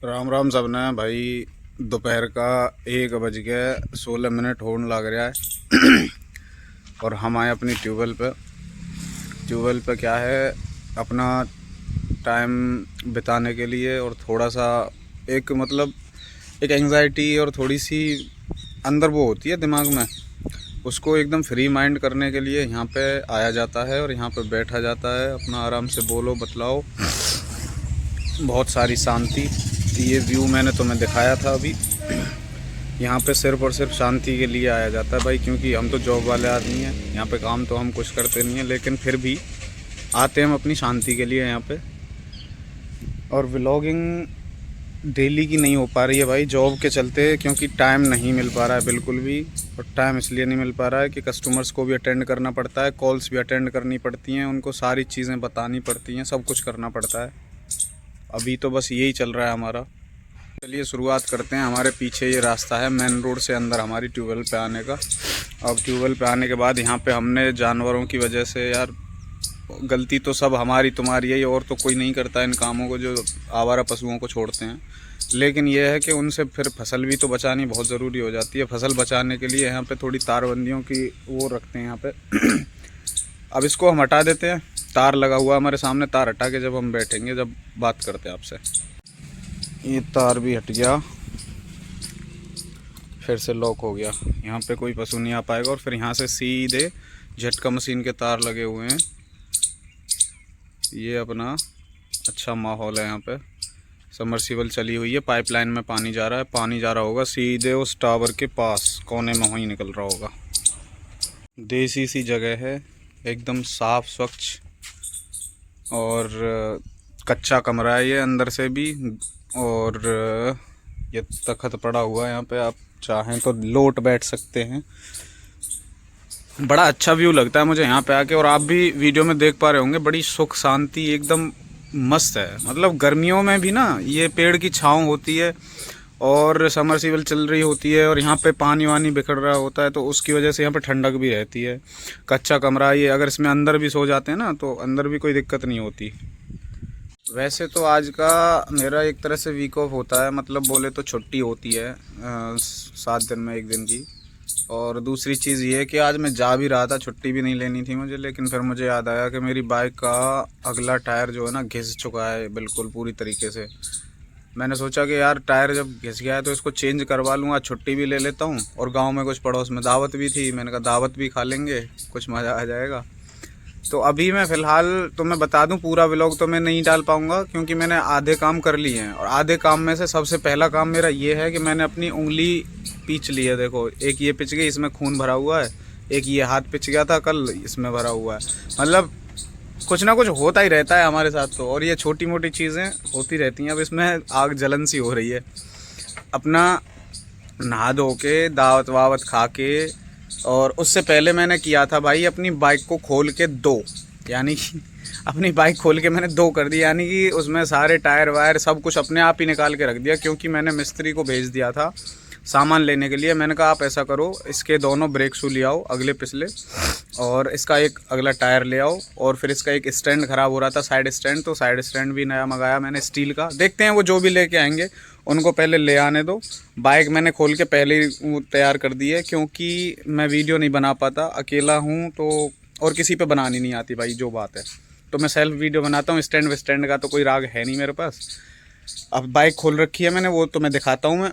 राम राम सब ने भाई। दोपहर का 1:16 होने लग रहा है और हम आए अपनी ट्यूबवेल पे। ट्यूबवेल पे क्या है, अपना टाइम बिताने के लिए और थोड़ा सा एक एंग्जाइटी और थोड़ी सी अंदर वो होती है दिमाग में, उसको एकदम फ्री माइंड करने के लिए यहाँ पे आया जाता है और यहाँ पे बैठा जाता है। अपना आराम से बोलो बतलाओ, बहुत सारी शांति। ये व्यू मैंने तुम्हें दिखाया था अभी। यहाँ पे सिर्फ और सिर्फ शांति के लिए आया जाता है भाई, क्योंकि हम तो जॉब वाले आदमी हैं, यहाँ पे काम तो हम कुछ करते नहीं हैं, लेकिन फिर भी आते हैं हम अपनी शांति के लिए यहाँ पे। और व्लॉगिंग डेली की नहीं हो पा रही है भाई जॉब के चलते, क्योंकि टाइम नहीं मिल पा रहा है बिल्कुल भी। और टाइम इसलिए नहीं मिल पा रहा है कि कस्टमर्स को भी अटेंड करना पड़ता है, कॉल्स भी अटेंड करनी पड़ती हैं, उनको सारी चीज़ें बतानी पड़ती हैं, सब कुछ करना पड़ता है। अभी तो बस यही चल रहा है हमारा। चलिए शुरुआत करते हैं। हमारे पीछे ये रास्ता है मेन रोड से अंदर हमारी ट्यूबवेल पे आने का। अब ट्यूबवेल पे आने के बाद यहाँ पे हमने जानवरों की वजह से, यार गलती तो सब हमारी तुम्हारी है, और तो कोई नहीं करता इन कामों को जो आवारा पशुओं को छोड़ते हैं। लेकिन यह है कि उनसे फिर फसल भी तो बचानी बहुत ज़रूरी हो जाती है। फसल बचाने के लिए यहाँ पे थोड़ी तारबंदियों की वो रखते हैं यहाँ पे। अब इसको हम हटा देते हैं। तार लगा हुआ हमारे सामने, तार हटा के जब हम बैठेंगे, जब बात करते हैं आपसे। ये तार भी हट गया, फिर से लॉक हो गया। यहाँ पे कोई पशु नहीं आ पाएगा। और फिर यहाँ से सीधे झटका मशीन के तार लगे हुए हैं। ये अपना अच्छा माहौल है यहाँ पे। सबमर्सिबल चली हुई है, पाइपलाइन में पानी जा रहा है। पानी जा रहा होगा सीधे उस टावर के पास, कोने में वहीं निकल रहा होगा। देसी सी जगह है, एकदम साफ स्वच्छ, और कच्चा कमरा है ये अंदर से भी। और ये तख्त पड़ा हुआ है यहाँ पे, आप चाहें तो लोट बैठ सकते हैं। बड़ा अच्छा व्यू लगता है मुझे यहाँ पे आके, और आप भी वीडियो में देख पा रहे होंगे। बड़ी सुख शांति एकदम मस्त है। मतलब गर्मियों में भी ना ये पेड़ की छाँव होती है और समरसीबल चल रही होती है, और यहाँ पे पानी वानी बिखर रहा होता है, तो उसकी वजह से यहाँ पे ठंडक भी रहती है। कच्चा कमरा ये, अगर इसमें अंदर भी सो जाते हैं ना तो अंदर भी कोई दिक्कत नहीं होती। वैसे तो आज का मेरा एक तरह से वीक ऑफ होता है, मतलब बोले तो छुट्टी होती है 7 दिन में 1 दिन की। और दूसरी चीज़ ये है कि आज मैं जा भी रहा था, छुट्टी भी नहीं लेनी थी मुझे, लेकिन फिर मुझे याद आया कि मेरी बाइक का अगला टायर जो है ना घिस चुका है बिल्कुल पूरी तरीके से। मैंने सोचा कि यार टायर जब घिस गया है तो इसको चेंज करवा लूँगा, छुट्टी भी ले लेता हूँ। और गांव में कुछ पड़ोस में दावत भी थी, मैंने कहा दावत भी खा लेंगे, कुछ मज़ा आ जाएगा। तो अभी मैं फ़िलहाल तो मैं बता दूं, पूरा व्लॉग तो मैं नहीं डाल पाऊँगा, क्योंकि मैंने आधे काम कर लिए हैं। और आधे काम में से सबसे पहला काम मेरा ये है कि मैंने अपनी उंगली पीच ली है। देखो, एक ये पिच गई, इसमें खून भरा हुआ है। एक ये हाथ पिच गया था कल, इसमें भरा हुआ है। मतलब कुछ ना कुछ होता ही रहता है हमारे साथ तो, और ये छोटी मोटी चीज़ें होती रहती हैं। अब इसमें आग जलन सी हो रही है। अपना नहा धो के दावत वावत खा के, और उससे पहले मैंने किया था भाई अपनी बाइक को खोल के दो, यानी कि अपनी बाइक खोल के मैंने दो कर दी, यानी कि उसमें सारे टायर वायर सब कुछ अपने आप ही निकाल के रख दिया। क्योंकि मैंने मिस्त्री को भेज दिया था सामान लेने के लिए। मैंने कहा आप ऐसा करो, इसके दोनों ब्रेक शू ले आओ, अगले पिछले, और इसका एक अगला टायर ले आओ। और फिर इसका एक स्टैंड ख़राब हो रहा था, साइड स्टैंड, तो साइड स्टैंड भी नया मंगाया मैंने स्टील का। देखते हैं वो जो भी लेके आएंगे उनको पहले ले आने दो। बाइक मैंने खोल के पहले ही तैयार कर दी है, क्योंकि मैं वीडियो नहीं बना पाता, अकेला हूँ तो, और किसी पे बनानी नहीं आती भाई जो बात है। तो मैं सेल्फ वीडियो बनाता हूँ, स्टैंड वेस्टैंड का तो कोई राग है नहीं मेरे पास। अब बाइक खोल रखी है मैंने, वो तो मैं दिखाता हूँ। मैं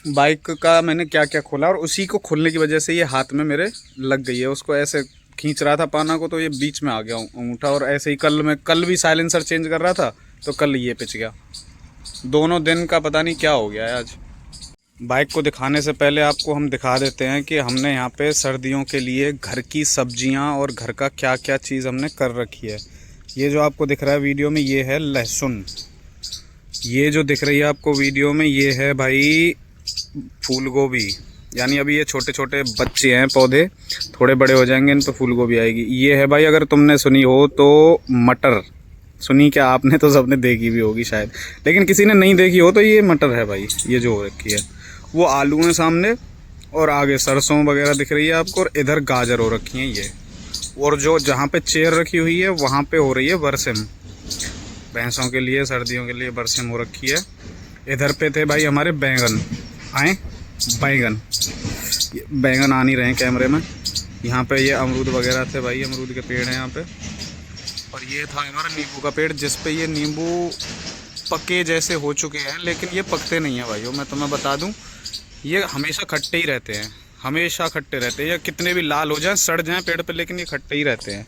बाइक का मैंने क्या क्या खोला, और उसी को खोलने की वजह से ये हाथ में मेरे लग गई है। उसको ऐसे खींच रहा था पाना को, तो ये बीच में आ गया अंगूठा। और ऐसे ही कल भी साइलेंसर चेंज कर रहा था, तो कल ये पिच गया। दोनों दिन का पता नहीं क्या हो गया है आज। बाइक को दिखाने से पहले आपको हम दिखा देते हैं कि हमने यहाँ पे सर्दियों के लिए घर की सब्जियाँ और घर का क्या क्या चीज़ हमने कर रखी है। ये जो आपको दिख रहा है वीडियो में, ये है लहसुन। ये जो दिख रही है आपको वीडियो में, ये है भाई फूल गोभी। यानी अभी ये छोटे छोटे बच्चे हैं पौधे, थोड़े बड़े हो जाएंगे इन पर फूल गोभी आएगी। ये है भाई, अगर तुमने सुनी हो तो मटर। सुनी क्या आपने? तो सबने देखी भी होगी शायद, लेकिन किसी ने नहीं देखी हो तो ये मटर है भाई, ये जो हो रखी है। वो आलू हैं सामने, और आगे सरसों वगैरह दिख रही है आपको, और इधर गाजर हो रखी हैं ये। और जो जहाँ पे चेयर रखी हुई है वहाँ पे हो रही है बरसिम, भैंसों के लिए सर्दियों के लिए बरसिम हो रखी है। इधर पे थे भाई हमारे बैंगन आए, बैंगन बैंगन आ नहीं रहे हैं कैमरे में। यहाँ पे ये अमरूद वगैरह थे भाई, अमरूद के पेड़ हैं यहाँ पे। और ये था हमारा नींबू का पेड़, जिस पे ये नींबू पके जैसे हो चुके हैं, लेकिन ये पकते नहीं हैं भाइयों। मैं तुम्हें बता दूं, ये हमेशा खट्टे ही रहते हैं, हमेशा खट्टे रहते हैं। ये कितने भी लाल हो जाएं, सड़ जाएं पेड़ पे, लेकिन ये खट्टे ही रहते हैं।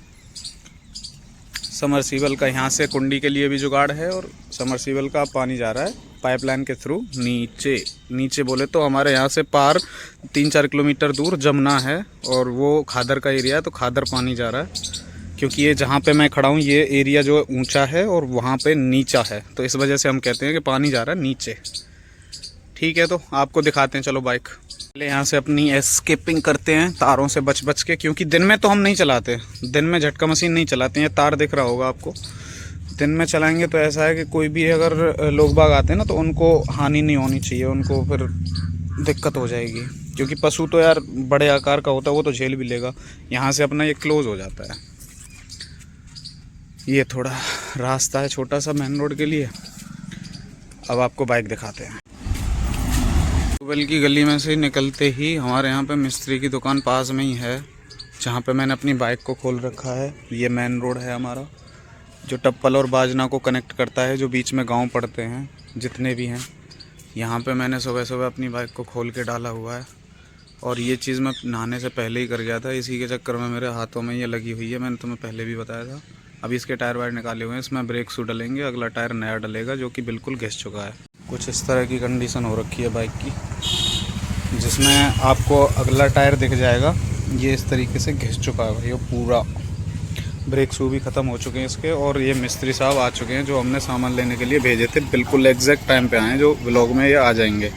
समरसीबल का यहाँ से कुंडी के लिए भी जुगाड़ है, और समरसीबल का पानी जा रहा है पाइपलाइन के थ्रू नीचे। नीचे बोले तो हमारे यहाँ से पार 3-4 किलोमीटर दूर जमुना है, और वो खादर का एरिया है, तो खादर पानी जा रहा है। क्योंकि ये जहाँ पे मैं खड़ा हूँ, ये एरिया जो ऊंचा है और वहाँ पे नीचा है, तो इस वजह से हम कहते हैं कि पानी जा रहा है नीचे। ठीक है, तो आपको दिखाते हैं, चलो बाइक पहले यहाँ से अपनी एस्केपिंग करते हैं तारों से बच बच के। क्योंकि दिन में तो हम नहीं चलाते, दिन में झटका मशीन नहीं चलाते हैं। तार दिख रहा होगा आपको, दिन में चलाएंगे तो ऐसा है कि कोई भी अगर लोग बाग आते हैं ना, तो उनको हानि नहीं होनी चाहिए, उनको फिर दिक्कत हो जाएगी। क्योंकि पशु तो यार बड़े आकार का होता है, वो तो झेल भी लेगा। यहाँ से अपना ये क्लोज़ हो जाता है। ये थोड़ा रास्ता है छोटा सा मेन रोड के लिए। अब आपको बाइक दिखाते हैं। ट्यूबवेल की गली में से निकलते ही हमारे यहाँ पे मिस्त्री की दुकान पास में ही है, जहाँ पे मैंने अपनी बाइक को खोल रखा है। ये मेन रोड है हमारा, जो टप्पल और बाजना को कनेक्ट करता है, जो बीच में गांव पड़ते हैं जितने भी हैं। यहाँ पे मैंने सुबह सुबह अपनी बाइक को खोल के डाला हुआ है, और ये चीज़ मैं नहाने से पहले ही कर गया था। इसी के चक्कर में मेरे हाथों में ये लगी हुई है, मैंने तुम्हें पहले भी बताया था। अभी इसके टायर वायर निकाले हुए हैं, इसमें ब्रेक शू डलेंगे, अगला टायर नया डलेगा, जो कि बिल्कुल घिस चुका है। कुछ इस तरह की कंडीशन हो रखी है बाइक की, जिसमें आपको अगला टायर दिख जाएगा। ये इस तरीके से घिस चुका है भाई, पूरा ब्रेक शू भी ख़त्म हो चुके हैं इसके। और ये मिस्त्री साहब आ चुके हैं, जो हमने सामान लेने के लिए भेजे थे। बिल्कुल एग्जैक्ट टाइम पे आए हैं, जो व्लॉग में ये आ जाएंगे।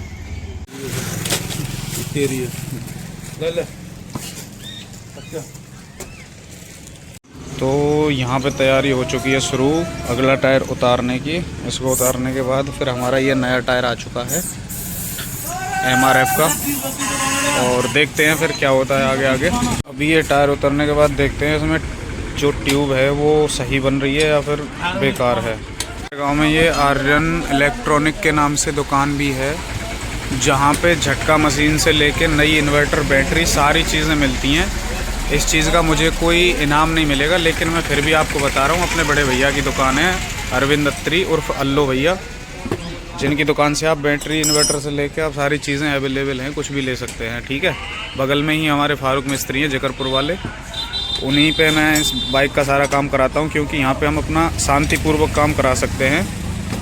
तो यहाँ पे तैयारी हो चुकी है शुरू अगला टायर उतारने की। इसको उतारने के बाद फिर हमारा ये नया टायर आ चुका है MRF का, और देखते हैं फिर क्या होता है आगे आगे। अभी ये टायर उतरने के बाद देखते हैं इसमें जो ट्यूब है वो सही बन रही है या फिर बेकार है। गांव में ये आर्यन इलेक्ट्रॉनिक के नाम से दुकान भी है, जहाँ पे झटका मशीन से लेके नई इन्वर्टर बैटरी सारी चीज़ें मिलती हैं। इस चीज़ का मुझे कोई इनाम नहीं मिलेगा, लेकिन मैं फिर भी आपको बता रहा हूँ। अपने बड़े भैया की दुकान है, अरविंद अत्री उर्फ अल्लो भैया, जिनकी दुकान से आप बैटरी इन्वर्टर से लेके आप सारी चीज़ें अवेलेबल हैं, कुछ भी ले सकते हैं। ठीक है, बगल में ही हमारे फारूक मिस्त्री हैं जिकरपुर वाले, उन्हीं पे मैं इस बाइक का सारा काम कराता हूँ। क्योंकि यहाँ पे हम अपना शांतिपूर्वक काम करा सकते हैं,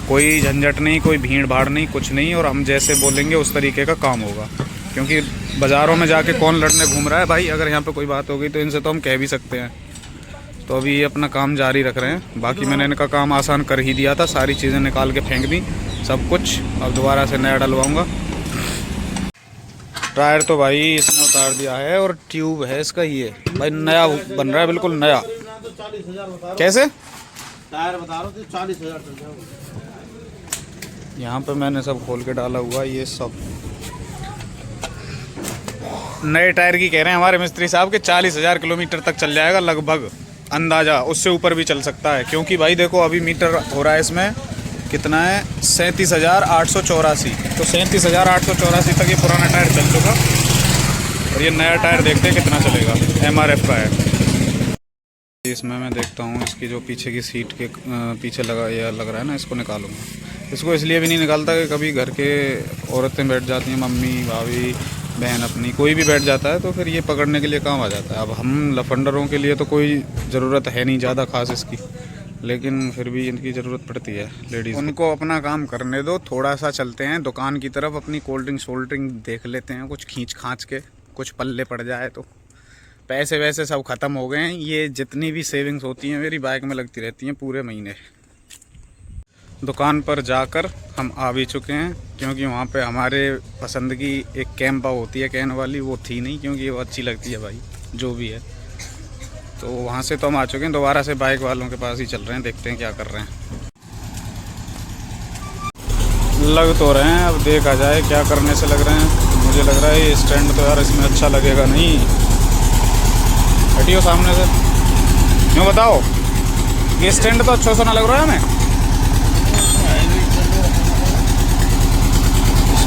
कोई झंझट नहीं, कोई भीड़ भाड़ नहीं, कुछ नहीं। और हम जैसे बोलेंगे उस तरीके का काम होगा। क्योंकि बाज़ारों में जाके कौन लड़ने घूम रहा है भाई, अगर यहाँ पे कोई बात हो गई तो इनसे तो हम कह भी सकते हैं। तो अभी ये अपना काम जारी रख रहे हैं। बाकी मैंने इनका काम आसान कर ही दिया था, सारी चीज़ें निकाल के फेंक दी सब कुछ। अब दोबारा से नया डलवाऊँगा। टायर तो भाई इसने उतार दिया है, और ट्यूब है इसका ये भाई नया बन रहा है, बिल्कुल नया। कैसे टायर बता रहा हूँ 40,000 चल जाएगा। यहाँ पे मैंने सब खोल के डाला हुआ, ये सब नए टायर की कह रहे हैं हमारे मिस्त्री साहब के 40,000 किलोमीटर तक चल जाएगा लगभग, अंदाज़ा उससे ऊपर भी चल सकता है। क्योंकि भाई देखो अभी मीटर हो रहा है इसमें कितना है, 37,884। तो 37,884 तक ये पुराना टायर चल चुका, और ये नया टायर देखते हैं कितना चलेगा। MRF का है। इसमें मैं देखता हूँ इसकी जो पीछे की सीट के पीछे लग रहा है ना, इसको निकालूंगा। इसको इसलिए भी नहीं निकालता कि कभी घर के औरतें बैठ जाती हैं, मम्मी भाभी बहन अपनी, कोई भी बैठ जाता है, तो फिर ये पकड़ने के लिए काम आ जाता है। अब हम लफंडरों के लिए तो कोई ज़रूरत है नहीं ज़्यादा खास इसकी, लेकिन फिर भी इनकी ज़रूरत पड़ती है लेडीज़। उनको अपना काम करने दो, थोड़ा सा चलते हैं दुकान की तरफ, अपनी कोल्ड ड्रिंक शोल्ड ड्रिंक देख लेते हैं, कुछ खींच खाँच के, कुछ पल्ले पड़ जाए तो। पैसे वैसे सब ख़त्म हो गए हैं, ये जितनी भी सेविंग्स होती हैं मेरी बाइक में लगती रहती हैं पूरे महीने। दुकान पर जाकर हम आ भी चुके हैं, क्योंकि वहाँ पे हमारे पसंद की एक कैंपा होती है कैन वाली, वो थी नहीं, क्योंकि वो अच्छी लगती है भाई जो भी है। तो वहाँ से तो हम आ चुके हैं, दोबारा से बाइक वालों के पास ही चल रहे हैं, देखते हैं क्या कर रहे हैं। लग तो रहे हैं, अब देखा जाए क्या करने से लग रहे हैं। मुझे लग रहा है ये स्टैंड तो यार इसमें अच्छा लगेगा नहीं। हटियो सामने से, क्यों बताओ, ये स्टैंड तो अच्छा सा ना लग रहा है हमें।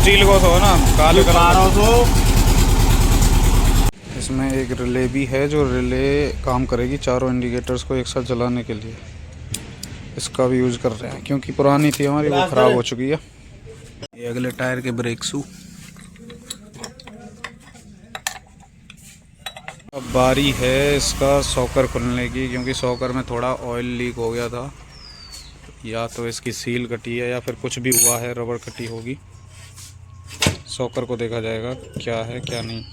स्टील को तो ना काले कलर 1200। इसमें एक रिले भी है जो रिले काम करेगी चारों इंडिकेटर्स को एक साथ जलाने के लिए। इसका भी यूज़ कर रहे हैं क्योंकि पुरानी थी हमारी, वो ख़राब हो चुकी है। ये अगले टायर के ब्रेक शू। अब बारी है इसका सॉकर खुलने की, क्योंकि सॉकर में थोड़ा ऑयल लीक हो गया था। या तो इसकी सील कटी है या फिर कुछ भी हुआ है, रबड़ कटी होगी। सॉकर को देखा जाएगा क्या है क्या नहीं।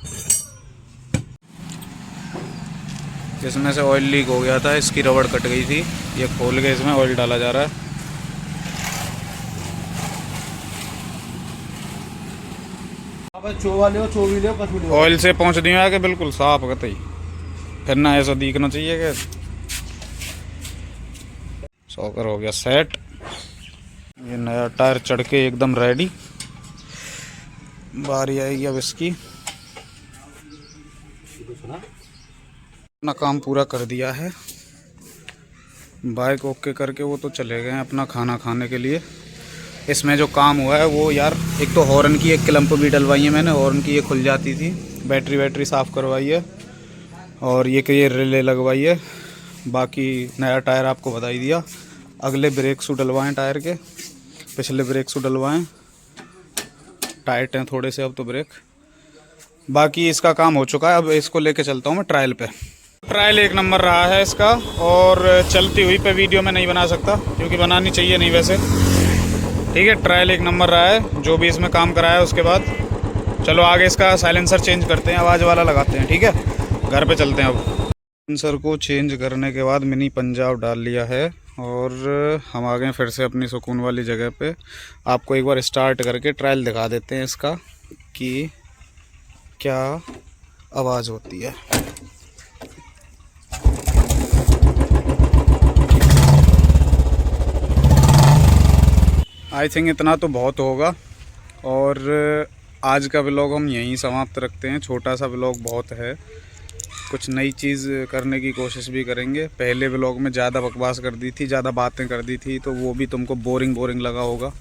इसमें से ऑयल लीक हो गया था, इसकी रबड़ कट गई थी। ये खोल के इसमें ऑयल डाला जा रहा है। ऑयल से पहुंच दिए आके बिल्कुल साफ कतई, फिर ना ऐसा दिखना चाहिए कि। सॉकर हो गया सेट। ये नया टायर चढ़ के एकदम रेडी। बारी आएगी अब इसकी। अपना काम पूरा कर दिया है, बाइक ओके करके वो तो चले गए हैं अपना खाना खाने के लिए। इसमें जो काम हुआ है वो यार, एक तो हॉर्न की एक क्लम्प भी डलवाई है मैंने, हॉर्न की ये खुल जाती थी। बैटरी साफ़ करवाई है और ये रिले लगवाई है। बाकी नया टायर आपको बता ही दिया। अगले ब्रेक शू डलवाएँ टायर के, पिछले ब्रेक शू डलवाएँ। टाइट हैं थोड़े से अब तो ब्रेक। बाकी इसका काम हो चुका है। अब इसको लेके चलता हूँ मैं ट्रायल पे। ट्रायल एक नंबर रहा है इसका, और चलती हुई पे वीडियो में नहीं बना सकता क्योंकि बनानी चाहिए नहीं वैसे। ठीक है, ट्रायल एक नंबर रहा है जो भी इसमें काम कराया। उसके बाद चलो आगे इसका साइलेंसर चेंज करते हैं, आवाज़ वाला लगाते हैं। ठीक है, घर पे चलते हैं। अब साइलेंसर को चेंज करने के बाद मिनी पंजाब डाल लिया है और हम आ गए फिर से अपनी सुकून वाली जगह पे। आपको एक बार स्टार्ट करके ट्रायल दिखा देते हैं इसका कि क्या आवाज़ होती है। आई थिंक इतना तो बहुत होगा, और आज का व्लॉग हम यहीं समाप्त रखते हैं। छोटा सा व्लॉग बहुत है, कुछ नई चीज़ करने की कोशिश भी करेंगे। पहले व्लॉग में ज़्यादा बकवास कर दी थी, ज़्यादा बातें कर दी थी, तो वो भी तुमको बोरिंग लगा होगा।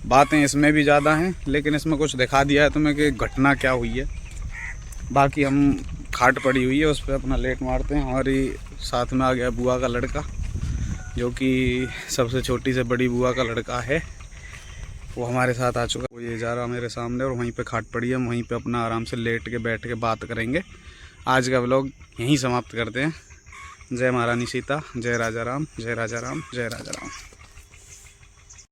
बातें इसमें भी ज़्यादा हैं, लेकिन इसमें कुछ दिखा दिया है तुम्हें कि घटना क्या हुई है। बाकी हम खाट पड़ी हुई है उस पर अपना लेट मारते हैं। हमारी साथ में आ गया बुआ का लड़का, जो कि सबसे छोटी से बड़ी बुआ का लड़का है। वो हमारे साथ आ चुका। वो ये जा रहा मेरे सामने और वहीं पे खाट पड़ी है। हम वहीं पे अपना आराम से लेट के बैठ के बात करेंगे। आज का व्लॉग यहीं समाप्त करते हैं। जय महारानी सीता, जय राजा राम, जय राजा राम, जय राजा राम।